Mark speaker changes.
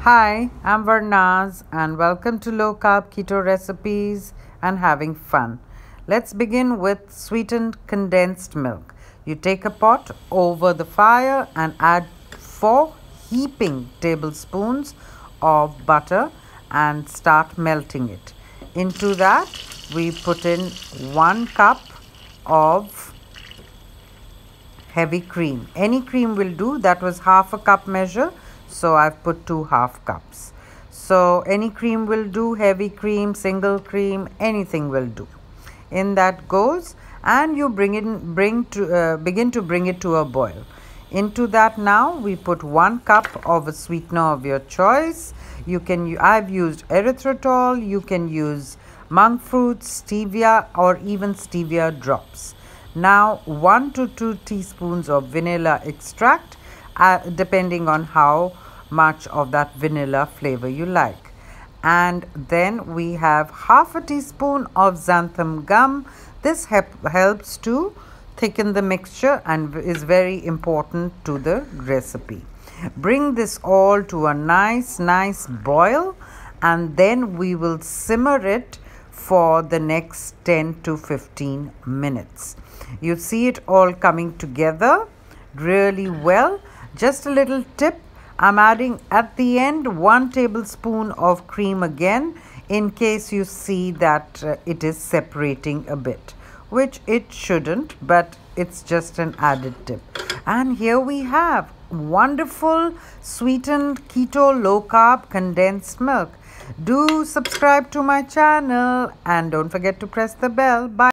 Speaker 1: Hi, I'm Varnaz and welcome to Low Carb Keto Recipes and Having Fun. Let's begin with sweetened condensed milk. You take a pot over the fire and add 4 heaping tablespoons of butter and start melting it. Into that, we put in 1 cup of heavy cream. Any cream will do. That was half a cup measure, so I've put 2 half cups. So any cream will do, heavy cream, single cream, anything will do. In that goes, and you begin to bring it to a boil. Into that now we put 1 cup of a sweetener of your choice. I've used erythritol, you can use monk fruit, stevia, or even stevia drops. Now 1 to 2 teaspoons of vanilla extract, depending on how much of that vanilla flavor you like. And then we have half a teaspoon of xanthan gum. This helps to thicken the mixture and is very important to the recipe. Bring this all to a nice boil, and then we will simmer it for the next 10 to 15 minutes. You see it all coming together really well. Just a little tip, I'm adding at the end 1 tablespoon of cream again, in case you see that it is separating a bit, which it shouldn't, but it's just an added tip. And here we have wonderful sweetened keto low carb condensed milk. Do subscribe to my channel and don't forget to press the bell. Bye.